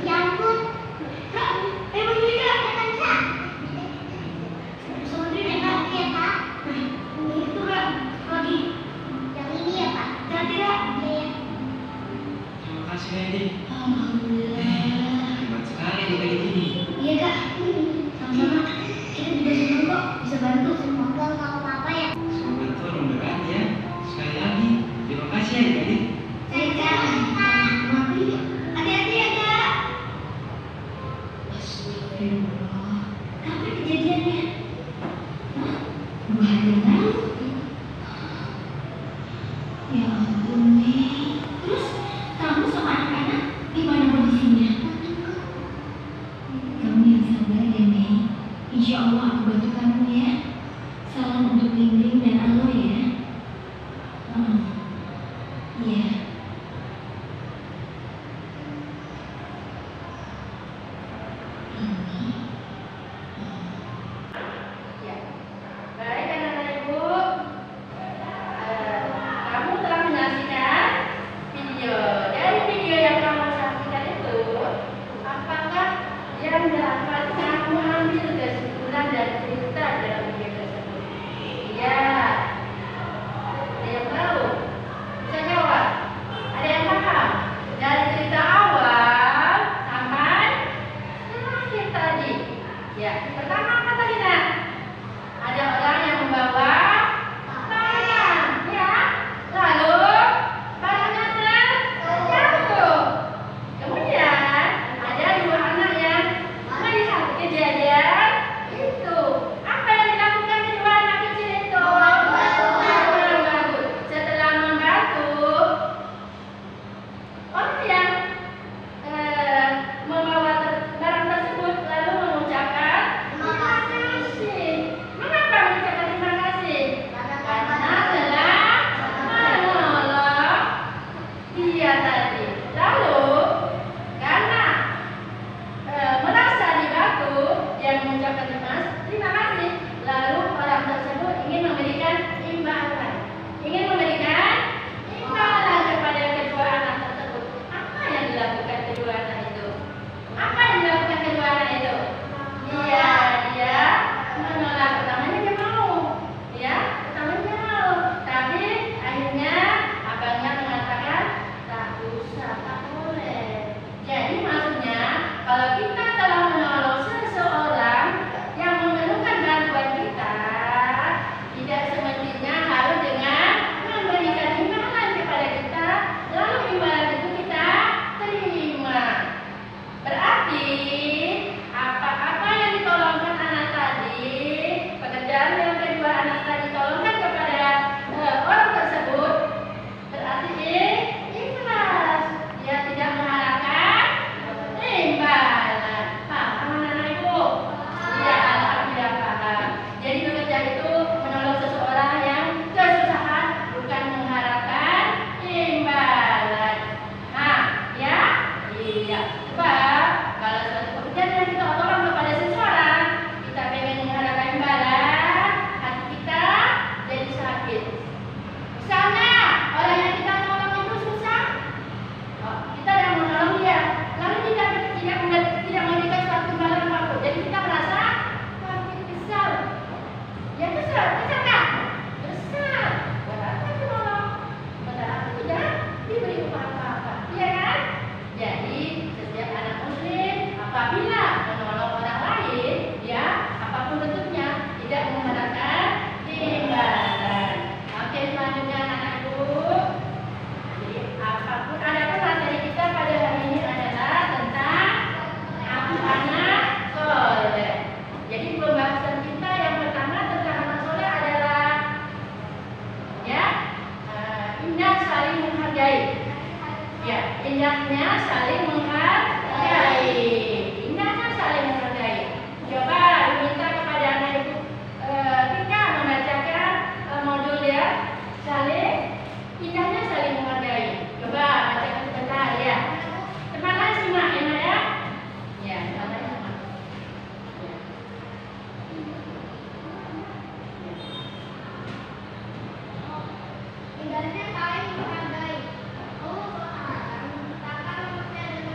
Ya ampun. Kak, emang juga kan Kak? Soalnya enak ya Kak. Nah, itu Kak, lagi yang ini ya Pak. Nanti Kak. Iya. Terima kasih Lady. Alhamdulillah. Hebat sekali nih kayak gini. Iya Kak. Sama-sama. Kita juga senang kok bisa bantu. Semoga nggak apa-apa ya. Semoga Tuhan memberkati ya. Sekali lagi, terima kasih ya Lady. Iya Kak. Hati-hati ya Kak. Astagfirullah. Kapan kejadiannya? Hah? 2 hari yang lalu. Ya ampun Mei. Terus kamu sama anak-anak gimana kondisinya? Kamu yang sabar ya Mei. Insya Allah aku bantu kamu ya. Salam untuk Lingling dan Alo ya. Iya. Ini. Ya. Baik anak-anak ibu, kamu telah menyaksikan video. Dari video yang kamu saksikan itu, apakah yang dapat kamu ambil kesimpulan dan cerita dalam video tersebut? Iya. Ada yang tahu? Bisa jawab? Ada yang paham? Dari cerita awal sampai terakhir tadi. Ya, pertama apa tadi nak? Ada orang yang membawa barang, ya. Lalu barangnya terjatuh. Kemudian ada 2 anak yang melihat kejadian itu. Apa yang dilakukan kedua anak kecil itu? Membantu. Setelah membantu, orang yang membawa barang tersebut lalu mengucapkan terima kasih. Mengapa mengucapkan terima kasih? Karena telah menolong dia tadi. Lalu karena merasa dibantu, dia mengucapkan terima kasih. Lalu orang tersebut ingin memberikan imbalan. Ingin memberikan imbalan kepada kedua anak tersebut. Apa yang dilakukan kedua anak itu? Apa yang dilakukan kedua anak itu? Iya, dia menolak. Pertamanya dia mau, ya, pertamanya dia mau. Tapi akhirnya abangnya mengatakan tak usah, tak boleh. Jadi maksudnya kalau kita telah menolong seseorang yang memerlukan bantuan kita, tidak semestinya harus dengan memberikan imbalan kepada kita, lalu imbalan itu kita terima. Berarti apa yang ditolongkan anak tadi, pekerjaan yang kedua anak tadi tolongkan kepada orang tersebut, berarti ikhlas. Dia tidak mengharapkan imbalan. Paham anak-anak ibu? Iya, alhamdulillah paham. Jadi bekerja itu menolong seseorang yang kesusahan, bukan mengharapkan imbalan. Nah, ya? Iya. Sebab kalau suatu pekerjaan yang kita tolong kepada seseorang, kita pengen mengharapkan imbalan, hati kita jadi sakit. Misalnya orang yang kita tolong itu susah, kita yang menolong dia, lalu tidak memberikan suatu imbalan apapun, jadi kita merasa kesal. Ya kesal kan? Kesal. Berarti menolong, padahal tidak diberi apa-apa, iya kan? Jadi setiap anak muslim apabila menolong orang lain, ya apapun bentuknya, tidak mengharapkan imbalan. Oke, selanjutnya anak ibu. Jadi apapun adapun materi kita pada hari ini adalah tentang anak soleh. Jadi pembahasan kita yang pertama tentang anak soleh adalah ya indah saling menghargai. Ya, indahnya saling menghargai. Indahnya saling menghargai. Coba minta kepada anak ibu Tika membacakan modul ya, saling indahnya saling menghargai. Coba bacakan sebentar ya. Semangat simak enak ya. Ya, semangat simak. Ya. Indahnya saling menghargai. Allah Subhanahu wa taala menciptakan manusia dengan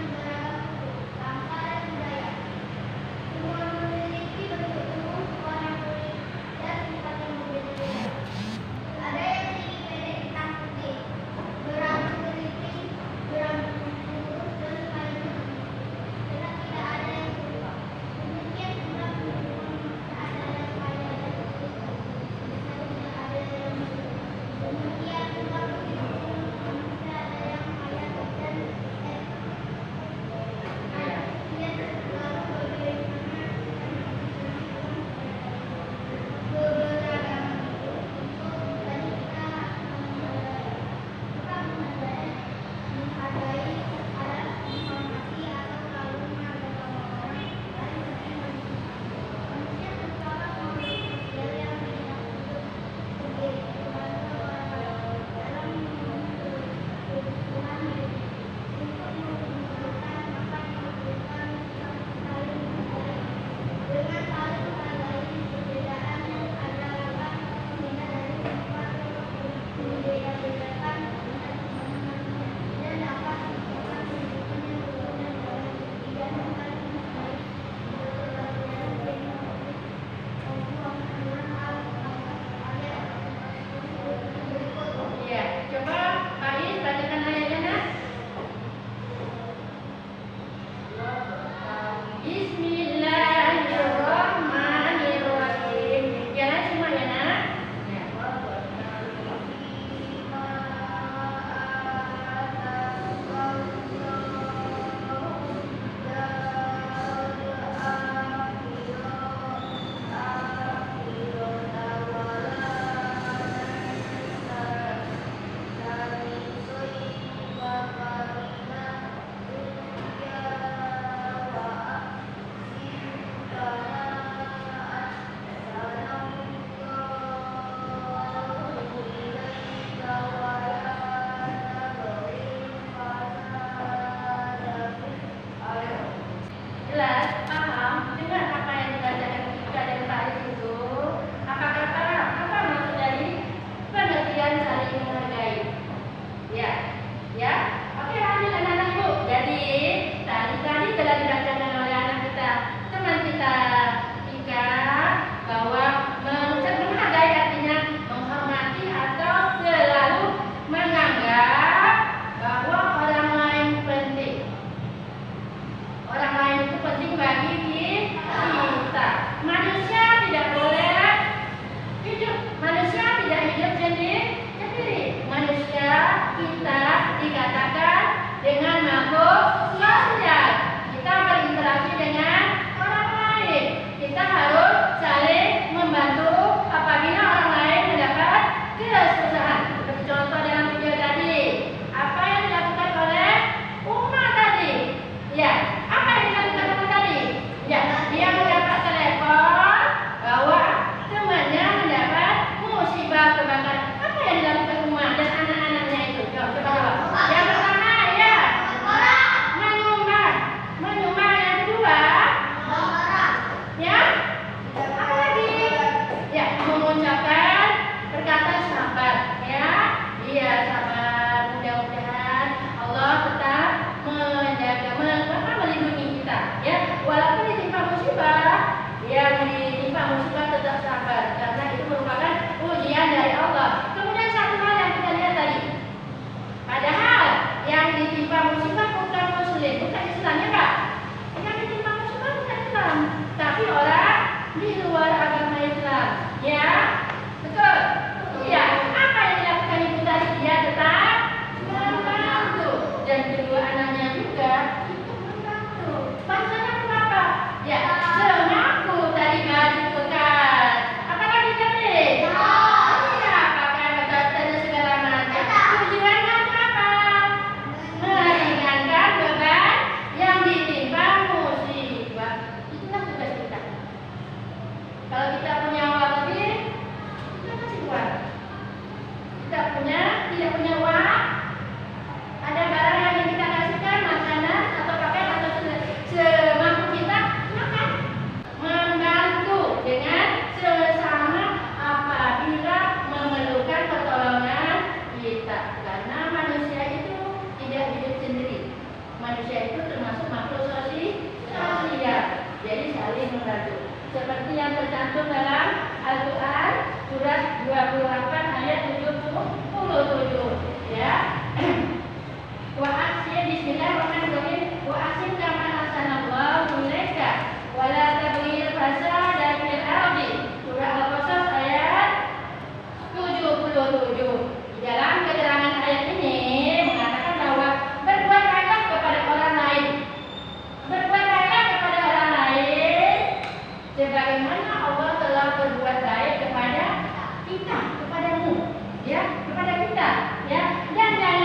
seperti yang tercantum dalam Al-Quran surat 28 ayat 77 ya. Wa ahsin, bismillahirrahmanirrahim, wa ahsin kama ahsanallahu ilaika wa la tabghil fasada fil ardi, surah Al-Qasas ayat 77. Di dalam keterangan ayat ini mengatakan bahwa berbuatlah kepada orang lain, berbuatlah kepada orang lain sebagaimana Allah telah berbuat baik kepada kita, kepadamu, ya, kepada kita, ya. Dan jangan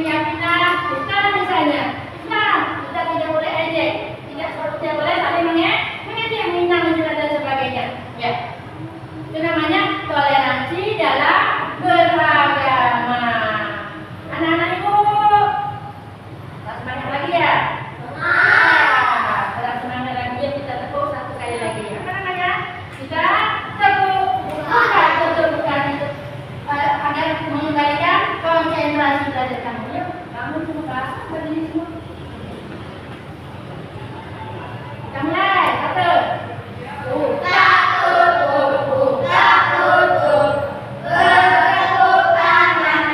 keyakinan Islam misalnya. Islam kita tidak boleh ejek, tidak boleh saling mengejek, menghina, menjilat dan sebagainya. Ya, itu namanya toleransi dalam beragama. Anak-anak ibu, tak semangat lagi ya? Setelah semangat lagi ya kita tepuk satu kali lagi. Apa namanya? Kita tepuk bukan itu agar mengembalikan konsentrasi belajar kamu. Yuk, kamu semua berdiri semua. Kita mulai. Satu. Buka tutup. Bertepuk tangan.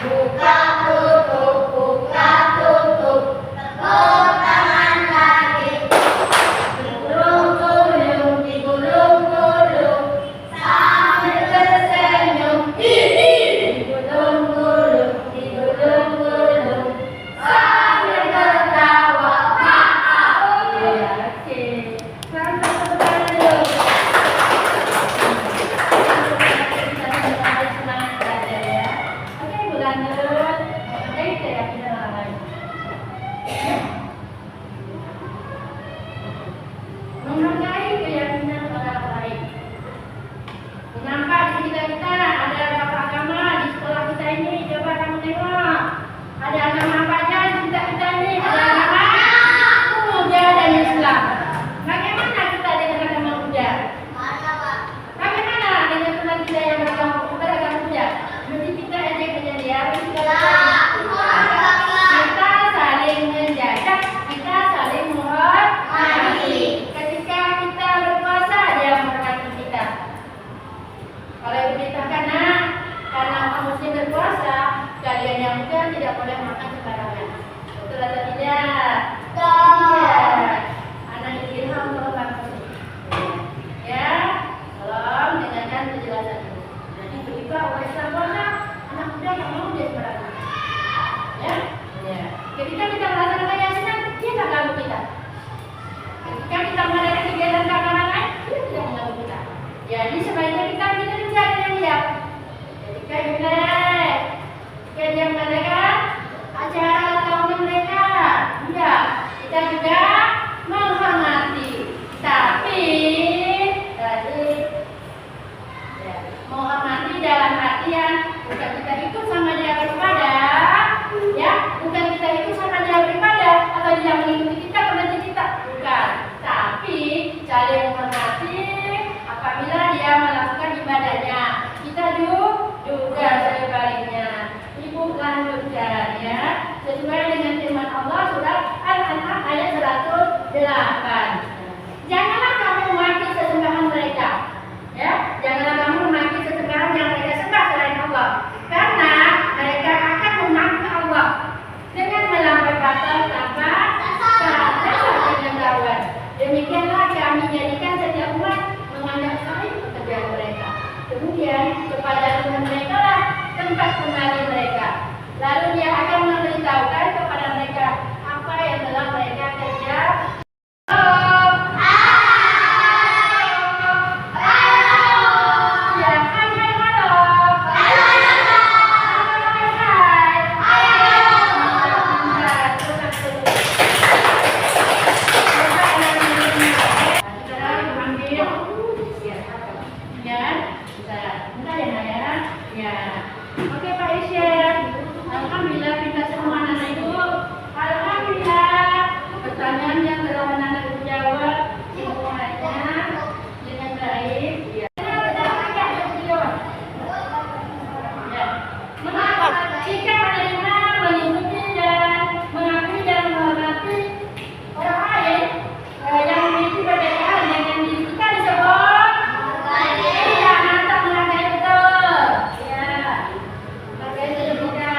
Buka tutup. Tepuk tangan lagi. Digulung-gulung, digulung-gulung, sambil tersenyum. Digulung-gulung, digulung-gulung, sambil tertawa. Ya, oke. Selamat tepuk tangan dulu. Kita semangat belajar ya. Oke, Bu lanjut. Oke, kita yakin orang lain. Menghargai keyakinan orang lain. Mengapa di sekitar kita ada bapak agama di sekolah kita ini? Coba kamu tengok. Ada agama apa aja di sekitar kita ini? Ada agama Buddha dan Islam. Bagaimana kita dengan agama Buddha? Bagaimana dengan teman kita yang beragama Buddha? Mesti kita ejek-ejek dia, mesti kita saling menjaga, kita saling menghormati. Ketika kita berpuasa, dia memberkati kita. Kalau ibu beritakan, karena orang muslim berpuasa, kalian yang muda tidak boleh makan sembarangan. Betul atau tidak? Iya. Anak ilham tolong ya, tolong dengarkan penjelasan ini. Nanti begitu orang Islam puasa, anak muda yang mau dia sembarangan. Ya, ya. Ketika kita melaksanakan yasinan, dia tak ganggu kita. Ketika kita mengadakan kegiatan keagamaan lain, dia tidak mengganggu kita. Jadi sebaiknya kita kerja dengan dia. Ketika dia mengadakan acara tahunan mereka, ya, kita juga menghormati. Tapi ya, menghormati dalam artian bukan kita ikut sama dia beribadah, ya, bukan kita ikut sama dia beribadah atau dia mengikuti kita kepada kita, bukan. Tapi saling menghormati apabila dia melakukan ibadahnya. Kita juga sebaliknya. Ibu lanjutkan ya, sesuai dengan firman Allah surat Al-An'am ayat 108. Janganlah kamu memaki sesembahan mereka. Ya, janganlah kamu memaki sesembahan yang mereka sembah selain Allah, karena mereka akan memaki Allah dengan melampaui batas tanpa pengetahuan. Demikianlah kami jadikan setiap umat menganggap sahih pekerjaan mereka. Kemudian kepada Tuhan mereka lah tempat kembali mereka. Lalu dia akan memberitahukan kepada mereka apa yang telah mereka kerjakan. Oke Pak Isya, alhamdulillah kita semua anak ibu, alhamdulillah pertanyaan yang telah anak ibu jawab semuanya dengan baik. Ya. Mengapa? Jika menerima, mengikuti dan mengakui dan menghormati orang lain yang memiliki perbedaan dengan diri kita disebut iya, mantap menghargai betul. Ya. Yang kedua,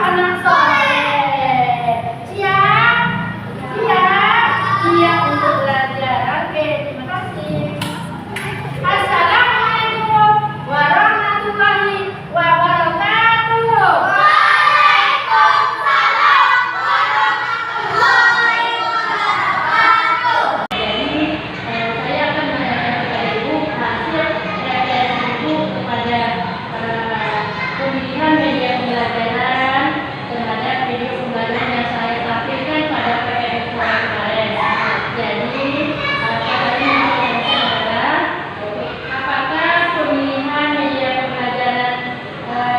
anak soleh. Siap? Siap? Siap untuk belajar. Oke, terima kasih. Assalamualaikum warahmatullahi wabarakatuh. Jadi, saya akan menanyakan kepada Ibu hasil refleksi Ibu kepada pemilihan media pembelajaran terhadap video pembelajaran yang saya tampilkan pada PPM kemarin. Jadi, pertanyaan yang saya adalah, apakah pemilihan media pembelajaran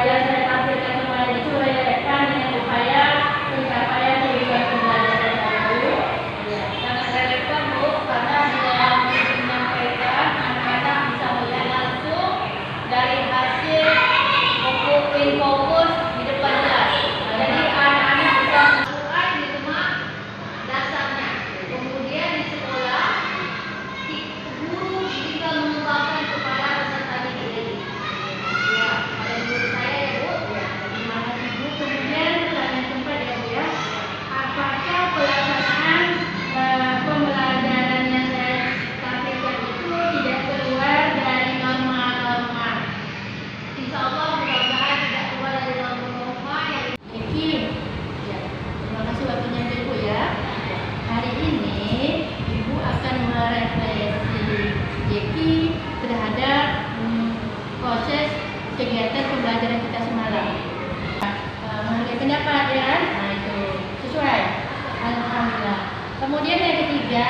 yang saya tampilkan kemarin itu relevan dengan upaya pencapaian tujuan pembelajaran tersebut? Ya, sangat relevan Bu, karena di dalam menyampaikan anak-anak bisa melihat langsung dari hasil fokus di depan kelas. Jadi anak-anak bisa mulai di rumah dasarnya, kemudian di sekolah guru bisa mengembangkan kepada peserta didik ini. Ya, pada guru saya ya Bu. Ya, terima kasih Bu. Kemudian pertanyaan keempat ya Bu ya. Apakah pelaksanaan pembelajaran yang saya tampilkan itu tidak keluar dari norma-norma? Insya Allah mudah-mudahan tidak keluar dari norma-norma yang dikirim. Ya, terima kasih waktunya Ibu ya. Hari ini Ibu akan merefleksi Jeki terhadap proses kegiatan pembelajaran kita semalam. Menghargai pendapat ya, nah itu sesuai. Alhamdulillah. Kemudian yang ketiga,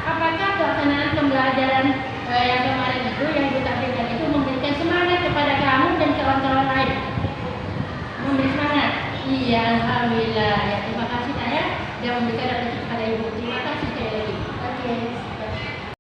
apakah pelaksanaan pembelajaran yang kemarin itu yang Ibu tampilkan itu memberikan semangat kepada kamu dan kawan-kawan lain? Memberi semangat? Iya, alhamdulillah. Ya, terima kasih Nak ya, yang memberikan refleksi kepada Ibu.